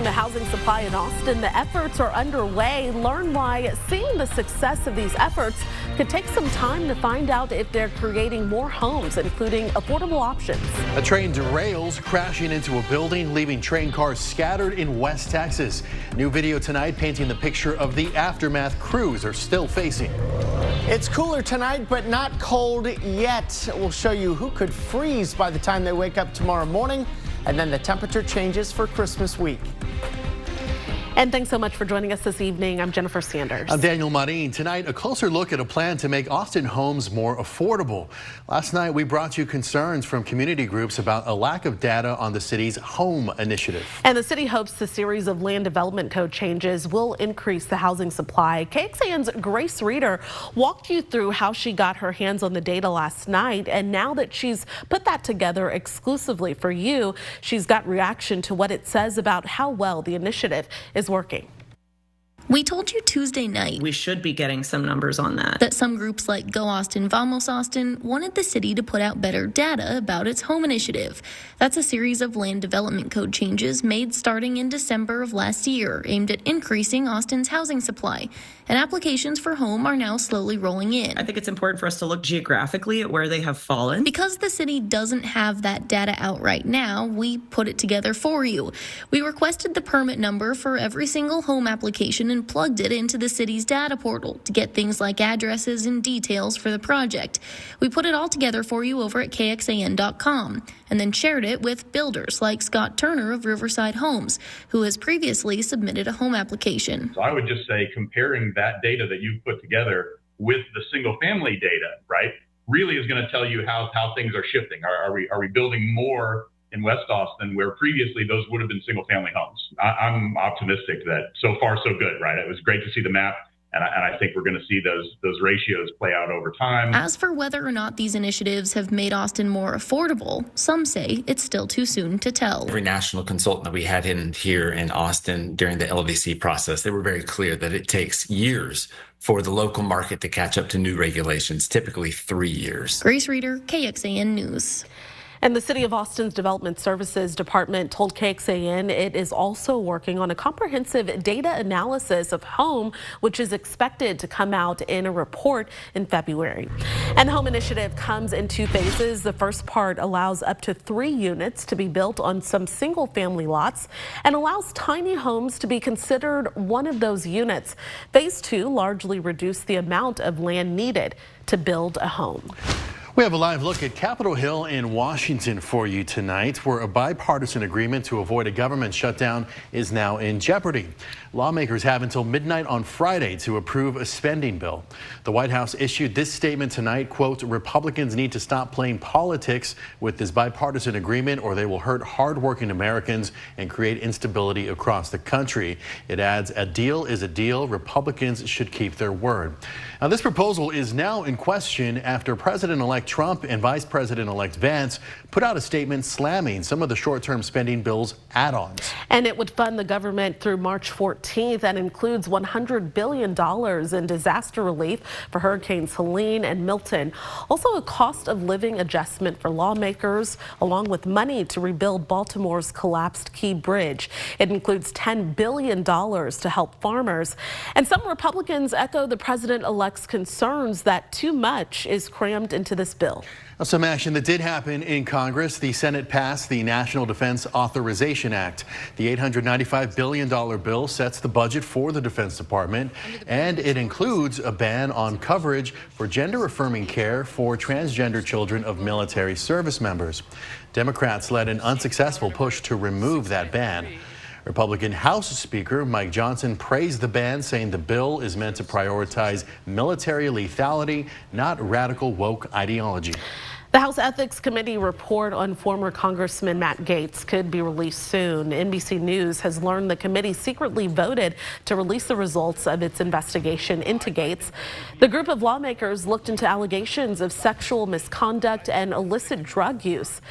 the housing supply in Austin, the efforts are underway. Learn why seeing the success of these efforts could take some time to find out if they're creating more homes, including affordable options. A train derails, crashing into a building, leaving train cars scattered in West Texas. New video tonight painting the picture of the aftermath crews are still facing. It's cooler tonight, but not cold yet. We'll show you who could freeze by the time they wake up tomorrow morning, and then the temperature changes for Christmas week. And thanks so much for joining us this evening. I'm Jennifer Sanders. I'm Daniel Marin. Tonight, a closer look at a plan to make Austin homes more affordable. Last night, we brought you concerns from community groups about a lack of data on the city's home initiative. And the city hopes the series of land development code changes will increase the housing supply. KXAN's Grace Reeder walked you through how she got her hands on the data last night. And now that she's put that together exclusively for you, she's got reaction to what it says about how well the initiative is working. We told you Tuesday night we should be getting some numbers on that some groups like Go Austin, Vamos Austin wanted the city to put out better data about its home initiative. That's a series of land development code changes made starting in December of last year, aimed at increasing Austin's housing supply. And applications for home are now slowly rolling in. I think it's important for us to look geographically at where they have fallen. Because the city doesn't have that data out right now, we put it together for you. We requested the permit number for every single home application and plugged it into the city's data portal to get things like addresses and details for the project. We put it all together for you over at KXAN.com and then shared it with builders like Scott Turner of Riverside Homes, who has previously submitted a home application. So I would just say comparing that data that you've put together with the single family data, right, really is going to tell you how things are shifting. Are we building more in West Austin where previously those would have been single family homes? I'm optimistic that so far so good, right? It was great to see the map. And I think we're going to see those ratios play out over time. As for whether or not these initiatives have made Austin more affordable, some say it's still too soon to tell. Every national consultant that we had in here in Austin during the LDC process, they were very clear that it takes years for the local market to catch up to new regulations, typically 3 years. Grace Reeder, KXAN News. And the City of Austin's Development Services Department told KXAN it is also working on a comprehensive data analysis of home, which is expected to come out in a report in February. And the home initiative comes in 2 phases. The first part allows up to 3 units to be built on some single family lots and allows tiny homes to be considered one of those units. Phase 2 largely reduced the amount of land needed to build a home. We have a live look at Capitol Hill in Washington for you tonight, where a bipartisan agreement to avoid a government shutdown is now in jeopardy. Lawmakers have until midnight on Friday to approve a spending bill. The White House issued this statement tonight, quote, "Republicans need to stop playing politics with this bipartisan agreement or they will hurt hardworking Americans and create instability across the country." It adds, "A deal is a deal. Republicans should keep their word." Now, this proposal is now in question after President-elect Trump and Vice President-elect Vance put out a statement slamming some of the short-term spending bill's add-ons. And it would fund the government through March 14th and includes $100 billion in disaster relief for Hurricanes Helene and Milton. Also a cost of living adjustment for lawmakers, along with money to rebuild Baltimore's collapsed Key Bridge. It includes $10 billion to help farmers. And some Republicans echo the president-elect's concerns that too much is crammed into this bill. Now, some action that did happen in Congress. The Senate passed the National Defense Authorization Act. The $895 billion bill sets the budget for the Defense Department, and it includes a ban on coverage for gender-affirming care for transgender children of military service members. Democrats led an unsuccessful push to remove that ban. Republican House Speaker Mike Johnson praised the ban, saying the bill is meant to prioritize military lethality, not radical woke ideology. The House Ethics Committee report on former Congressman Matt Gaetz could be released soon. NBC News has learned the committee secretly voted to release the results of its investigation into Gaetz. The group of lawmakers looked into allegations of sexual misconduct and illicit drug use.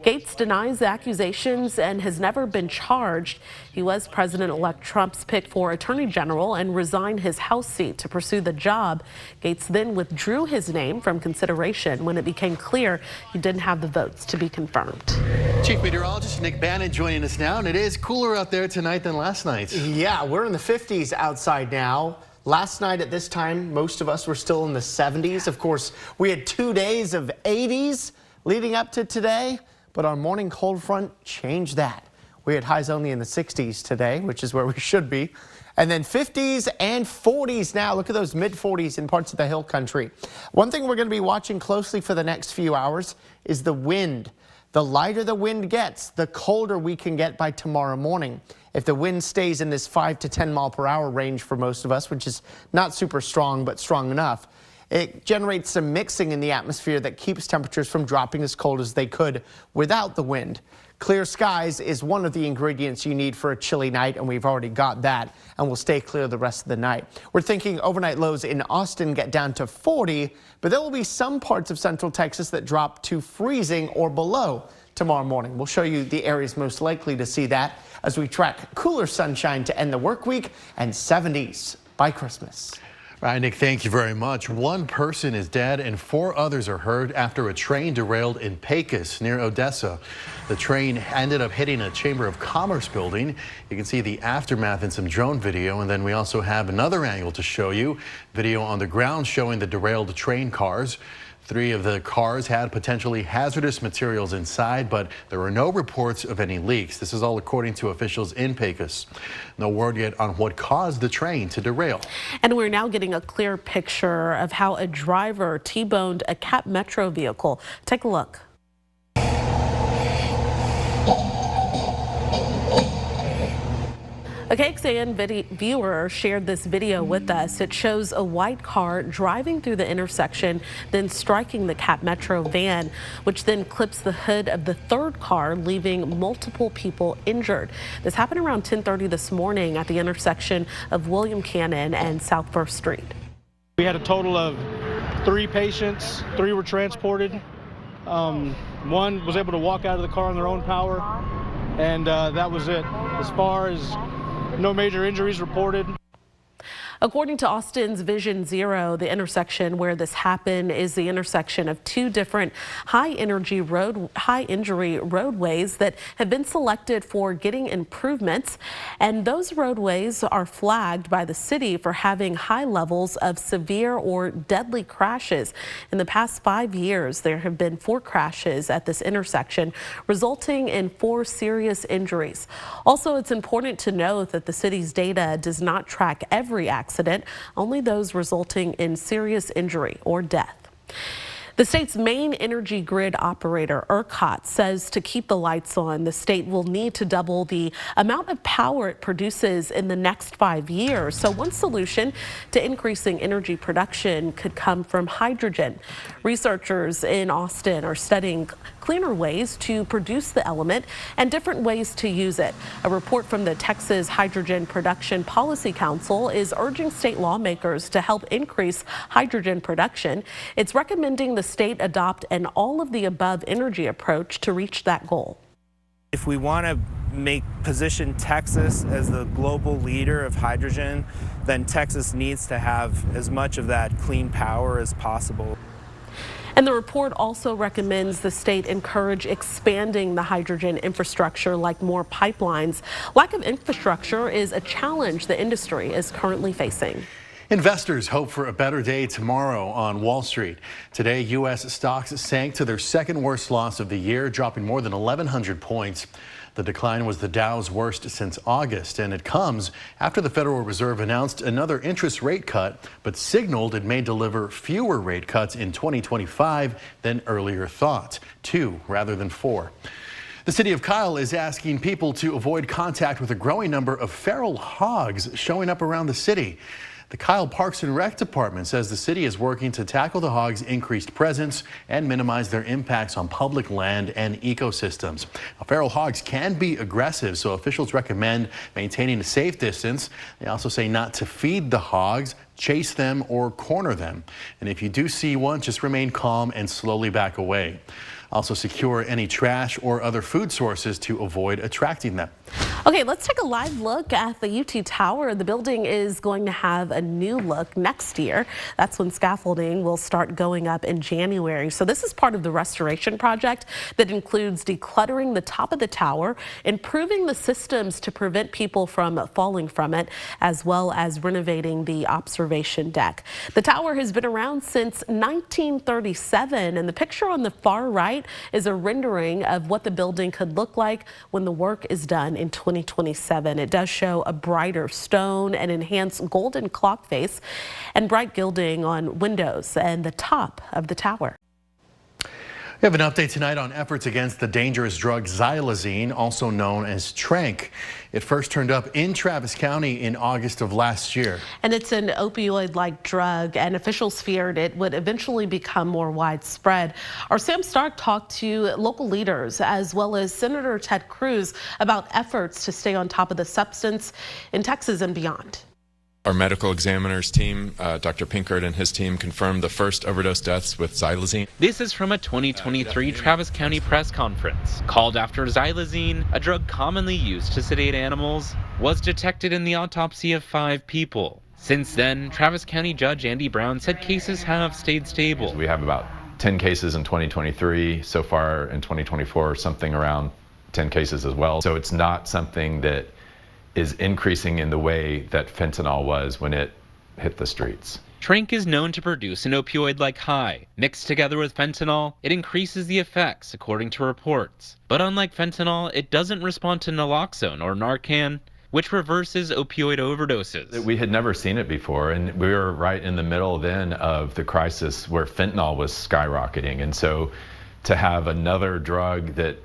Gaetz denies the accusations and has never been charged. He was President-elect Trump's pick for Attorney General and resigned his House seat to pursue the job. Gaetz then withdrew his name from consideration when it became clear clear. He didn't have the votes to be confirmed. Chief Meteorologist Nick Bannon joining us now, and it is cooler out there tonight than last night. Yeah, we're in the 50s outside now. Last night at this time, most of us were still in the 70s. Of course, we had 2 days of 80s leading up to today, but our morning cold front changed that. We had highs only in the 60s today, which is where we should be. And then 50s and 40s now. Look at those mid 40s in parts of the hill country. One thing we're going to be watching closely for the next few hours is the wind. The lighter the wind gets, the colder we can get by tomorrow morning. If the wind stays in this 5 to 10 mile per hour range for most of us, which is not super strong, but strong enough, it generates some mixing in the atmosphere that keeps temperatures from dropping as cold as they could without the wind. Clear skies is one of the ingredients you need for a chilly night, and we've already got that, and we'll stay clear the rest of the night. We're thinking overnight lows in Austin get down to 40, but there will be some parts of Central Texas that drop to freezing or below tomorrow morning. We'll show you the areas most likely to see that as we track cooler sunshine to end the work week and 70s by Christmas. All right, Nick, thank you very much. One person is dead and 4 others are hurt after a train derailed in Pecos near Odessa. The train ended up hitting a Chamber of Commerce building. You can see the aftermath in some drone video, and then we also have another angle to show you. Video on the ground showing the derailed train cars. 3 of the cars had potentially hazardous materials inside, but there were no reports of any leaks. This is all according to officials in Pecos. No word yet on what caused the train to derail. And we're now getting a clear picture of how a driver T-boned a Cap Metro vehicle. Take a look. A KXAN viewer shared this video with us. It shows a white car driving through the intersection, then striking the Cap Metro van, which then clips the hood of the 3rd car, leaving multiple people injured. This happened around 10:30 this morning at the intersection of William Cannon and South 1st Street. We had a total of 3 patients. 3 were transported. One was able to walk out of the car on their own power, and that was it. As far as no major injuries reported. According to Austin's Vision Zero, the intersection where this happened is the intersection of 2 different high injury roadways that have been selected for getting improvements. And those roadways are flagged by the city for having high levels of severe or deadly crashes. In the past 5 years, there have been 4 crashes at this intersection, resulting in 4 serious injuries. Also, it's important to note that the city's data does not track every accident, only those resulting in serious injury or death. The state's main energy grid operator, ERCOT, says to keep the lights on, the state will need to double the amount of power it produces in the next 5 years. So one solution to increasing energy production could come from hydrogen. Researchers in Austin are studying cleaner ways to produce the element and different ways to use it. A report from the Texas Hydrogen Production Policy Council is urging state lawmakers to help increase hydrogen production. It's recommending the state adopt an all-of-the-above energy approach to reach that goal. If we want to position Texas as the global leader of hydrogen, then Texas needs to have as much of that clean power as possible. And the report also recommends the state encourage expanding the hydrogen infrastructure, like more pipelines. Lack of infrastructure is a challenge the industry is currently facing. Investors hope for a better day tomorrow on Wall Street. Today, U.S. stocks sank to their 2nd worst loss of the year, dropping more than 1,100 points. The decline was the Dow's worst since August, and it comes after the Federal Reserve announced another interest rate cut, but signaled it may deliver fewer rate cuts in 2025 than earlier thought, 2 rather than 4. The city of Kyle is asking people to avoid contact with a growing number of feral hogs showing up around the city. The Kyle Parks and Rec Department says the city is working to tackle the hogs' increased presence and minimize their impacts on public land and ecosystems. Now, feral hogs can be aggressive, so officials recommend maintaining a safe distance. They also say not to feed the hogs, chase them, or corner them. And if you do see one, just remain calm and slowly back away. Also secure any trash or other food sources to avoid attracting them. Okay, let's take a live look at the UT Tower. The building is going to have a new look next year. That's when scaffolding will start going up in January. So this is part of the restoration project that includes decluttering the top of the tower, improving the systems to prevent people from falling from it, as well as renovating the observation deck. The tower has been around since 1937, and the picture on the far right is a rendering of what the building could look like when the work is done in 2027. It does show a brighter stone and enhanced golden clock face and bright gilding on windows and the top of the tower. We have an update tonight on efforts against the dangerous drug xylazine, also known as Tranq. It first turned up in Travis County in August of last year. And it's an opioid-like drug, and officials feared it would eventually become more widespread. Our Sam Stark talked to local leaders as well as Senator Ted Cruz about efforts to stay on top of the substance in Texas and beyond. Our medical examiner's team, Dr. Pinkert and his team, confirmed the first overdose deaths with xylazine. This is from a 2023 Travis County press conference called after xylazine, a drug commonly used to sedate animals, was detected in the autopsy of 5 people. Since then, Travis County Judge Andy Brown said cases have stayed stable. We have about 10 cases in 2023. So far in 2024, something around 10 cases as well. So it's not something that is increasing in the way that fentanyl was when it hit the streets. Tranq is known to produce an opioid-like high. Mixed together with fentanyl, it increases the effects, according to reports. But unlike fentanyl, it doesn't respond to naloxone or Narcan, which reverses opioid overdoses. We had never seen it before, and we were right in the middle then of the crisis where fentanyl was skyrocketing. And so to have another drug that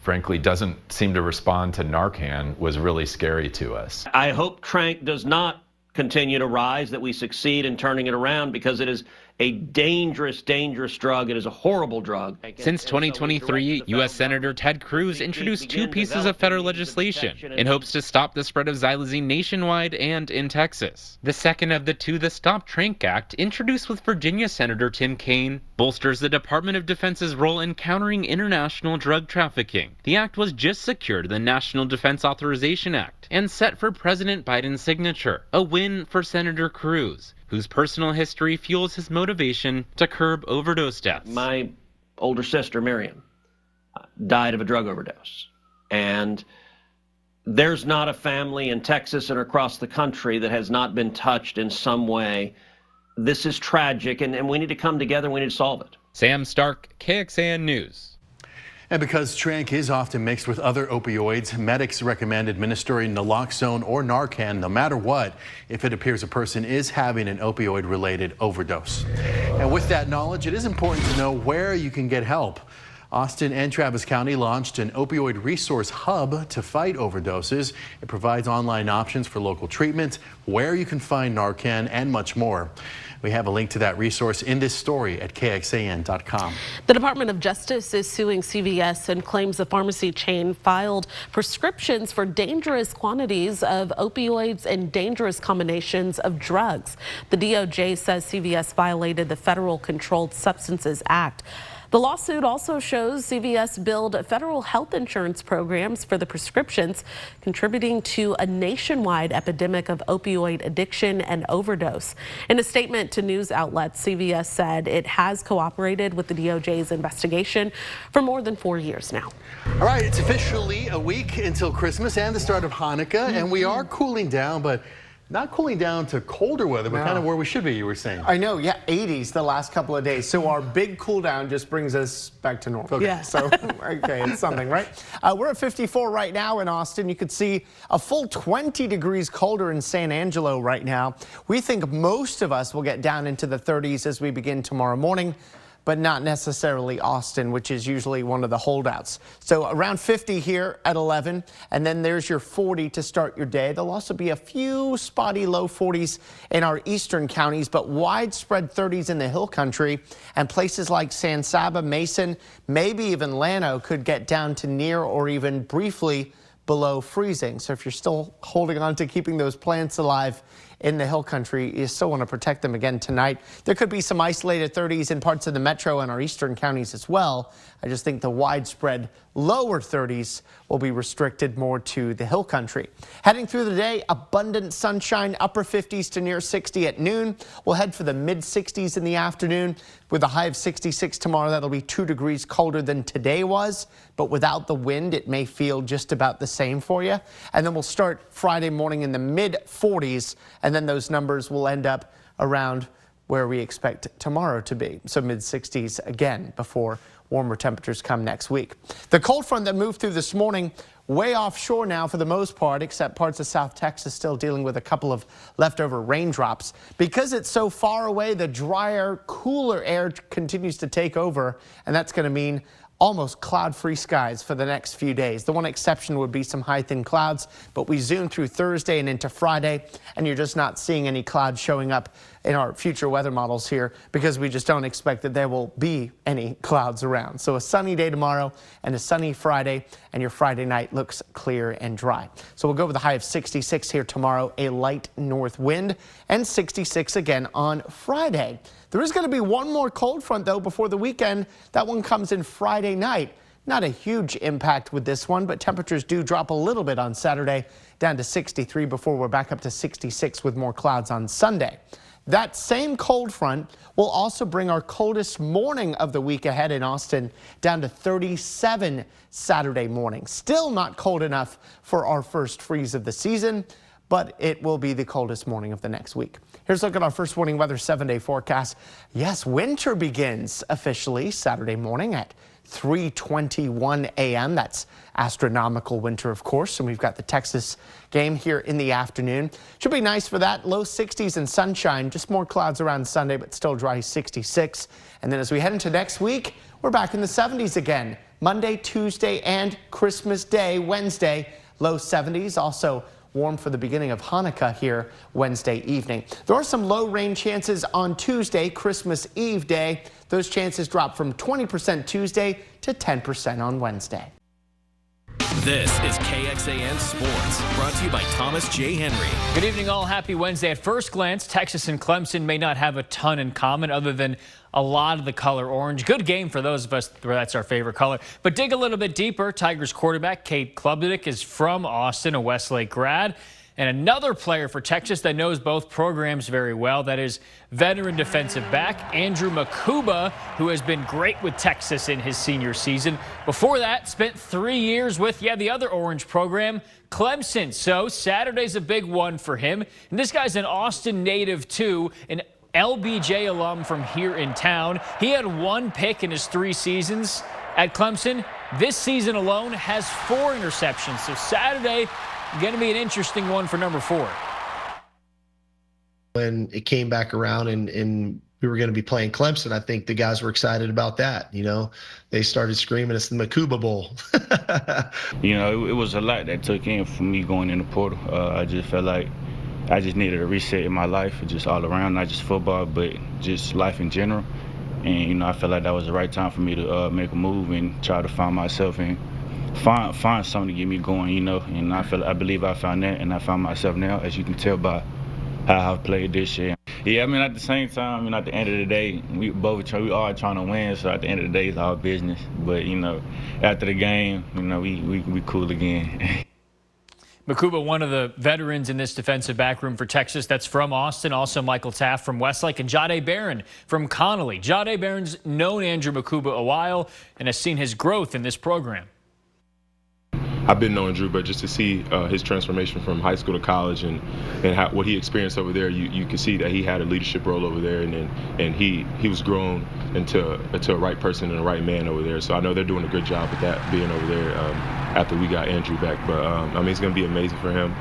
frankly doesn't seem to respond to Narcan was really scary to us. I hope Tranq does not continue to rise, that we succeed in turning it around, because it is a dangerous, dangerous drug. It is a horrible drug. Since 2023, U.S. Senator Ted Cruz introduced 2 pieces of federal legislation in hopes to stop the spread of xylazine nationwide and in Texas. The second of the 2, the Stop Tranq Act, introduced with Virginia Senator Tim Kaine, bolsters the Department of Defense's role in countering international drug trafficking. The act was just secured in the National Defense Authorization Act and set for President Biden's signature, a win for Senator Cruz, whose personal history fuels his motivation to curb overdose deaths. My older sister, Miriam, died of a drug overdose. And there's not a family in Texas and across the country that has not been touched in some way. This is tragic, and we need to come together and we need to solve it. Sam Stark, KXAN News. And because Tranq is often mixed with other opioids, medics recommend administering naloxone or Narcan no matter what if it appears a person is having an opioid-related overdose. And with that knowledge, it is important to know where you can get help. Austin and Travis County launched an opioid resource hub to fight overdoses. It provides online options for local treatment, where you can find Narcan, and much more. We have a link to that resource in this story at KXAN.com. The Department of Justice is suing CVS and claims the pharmacy chain filed prescriptions for dangerous quantities of opioids and dangerous combinations of drugs. The DOJ says CVS violated the Federal Controlled Substances Act. The lawsuit also shows CVS billed federal health insurance programs for the prescriptions, contributing to a nationwide epidemic of opioid addiction and overdose. In a statement to news outlets, CVS said it has cooperated with the DOJ's investigation for more than 4 years now. All right, it's officially a week until Christmas and the start of Hanukkah, and we are cooling down, but not cooling down to colder weather, but kind of where we should be, you were saying. I know, yeah, 80s the last couple of days. So our big cool down just brings us back to normal. Okay. Yeah. So, okay, it's something, right? We're at 54 right now in Austin. You could see a full 20 degrees colder in San Angelo right now. We think most of us will get down into the 30s as we begin tomorrow morning, but not necessarily Austin, which is usually one of the holdouts. So around 50 here at 11, and then there's your 40 to start your day. There'll also be a few spotty low 40s in our eastern counties, but widespread 30s in the hill country, and places like San Saba, Mason, maybe even Llano could get down to near or even briefly below freezing. So if you're still holding on to keeping those plants alive in the hill country. You still want to protect them again tonight. There could be some isolated 30s in parts of the metro and our eastern counties as well. I just think the widespread lower 30s will be restricted more to the hill country. Heading through the day, abundant sunshine, upper 50s to near 60 at noon. We'll head for the mid 60s in the afternoon with a high of 66 tomorrow. That'll be 2 degrees colder than today was, but without the wind, it may feel just about the same for you. And then we'll start Friday morning in the mid 40s, and then those numbers will end up around where we expect tomorrow to be. So mid 60s again before warmer temperatures come next week. The cold front that moved through this morning way offshore now for the most part, except parts of South Texas still dealing with a couple of leftover raindrops. Because it's so far away, the drier, cooler air continues to take over, and that's going to mean almost cloud-free skies for the next few days. The one exception would be some high thin clouds, but we zoom through Thursday and into Friday, and you're just not seeing any clouds showing up in our future weather models here because we just don't expect that there will be any clouds around. So a sunny day tomorrow and a sunny Friday, and your Friday night looks clear and dry. So we'll go with a high of 66 here tomorrow, a light north wind, and 66 again on Friday. There is going to be one more cold front, though, before the weekend. That one comes in Friday night. Not a huge impact with this one, but temperatures do drop a little bit on Saturday, down to 63 before we're back up to 66 with more clouds on Sunday. That same cold front will also bring our coldest morning of the week ahead in Austin down to 37 Saturday morning. Still not cold enough for our first freeze of the season, but it will be the coldest morning of the next week. Here's a look at our first morning weather 7-day forecast. Yes, winter begins officially Saturday morning at 3:21 a.m. That's astronomical winter, of course. And we've got the Texas game here in the afternoon. Should be nice for that. Low 60s and sunshine. Just more clouds around Sunday, but still dry 66. And then as we head into next week, we're back in the 70s again. Monday, Tuesday, and Christmas Day, Wednesday, low 70s. Also warm for the beginning of Hanukkah here Wednesday evening. There are some low rain chances on Tuesday, Christmas Eve day. Those chances drop from 20% Tuesday to 10% on Wednesday. This is KXAN Sports, brought to you by Thomas J. Henry. Good evening, all. Happy Wednesday. At first glance, Texas and Clemson may not have a ton in common other than a lot of the color orange. Good game for those of us where that's our favorite color. But dig a little bit deeper. Tigers quarterback Cade Klubnik is from Austin, a Westlake grad. And another player for Texas that knows both programs very well, that is veteran defensive back Andrew Makuba, who has been great with Texas in his senior season. Before that, spent 3 years with, the other orange program, Clemson. So Saturday's a big one for him. And this guy's an Austin native, too, an LBJ alum from here in town. He had 1 pick in his 3 seasons at Clemson. This season alone has 4 interceptions. So Saturday, going to be an interesting one for number 4. When it came back around and we were going to be playing Clemson, I think the guys were excited about that. They started screaming, it's the Makuba Bowl. It was a lot that took in for me going in the portal. I just felt like I just needed a reset in my life, just all around, not just football, but just life in general. And, I felt like that was the right time for me to make a move and try to find myself and find something to get me going, And I believe I found that, and I found myself now, as you can tell by how I've played this year. Yeah, at the same time, at the end of the day, we are trying to win. So at the end of the day, it's our business. But after the game, we cool again. Makuba, one of the veterans in this defensive back room for Texas that's from Austin. Also Michael Taft from Westlake and Jahdae Barron from Connolly. Jahdae Barron's known Andrew Makuba a while and has seen his growth in this program. I've been knowing Drew, but just to see his transformation from high school to college and what he experienced over there, you can see that he had a leadership role over there, and he was grown into a right person and a right man over there. So I know they're doing a good job with that being over there after we got Andrew back. But it's going to be amazing for him.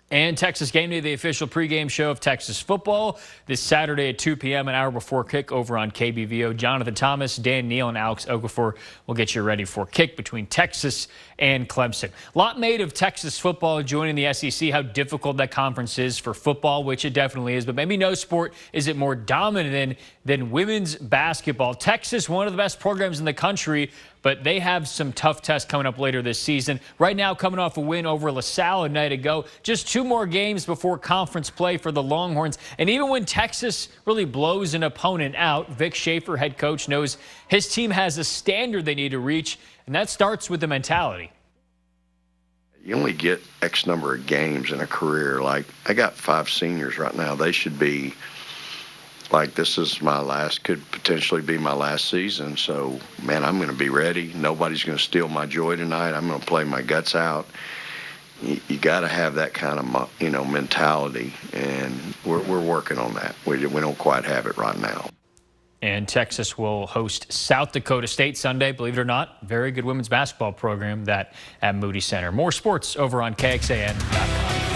And Texas Game Day, the official pregame show of Texas football, this Saturday at 2 p.m., an hour before kick over on KBVO. Jonathan Thomas, Dan Neal, and Alex Okafor will get you ready for kick between Texas and Clemson. A lot made of Texas football joining the SEC, how difficult that conference is for football, which it definitely is, but maybe no sport is it more dominant than women's basketball. Texas, one of the best programs in the country, but but they have some tough tests coming up later this season. Right now, coming off a win over LaSalle a night ago, just 2 more games before conference play for the Longhorns. And even when Texas really blows an opponent out, Vic Schaefer, head coach, knows his team has a standard they need to reach, and that starts with the mentality. You only get X number of games in a career. Like, I got 5 seniors right now. They should be like, this is my last, could potentially be my last season. So, man, I'm going to be ready. Nobody's going to steal my joy tonight. I'm going to play my guts out. You got to have that kind of, mentality, and we're working on that. We don't quite have it right now. And Texas will host South Dakota State Sunday. Believe it or not, very good women's basketball program that at Moody Center. More sports over on KXAN.com.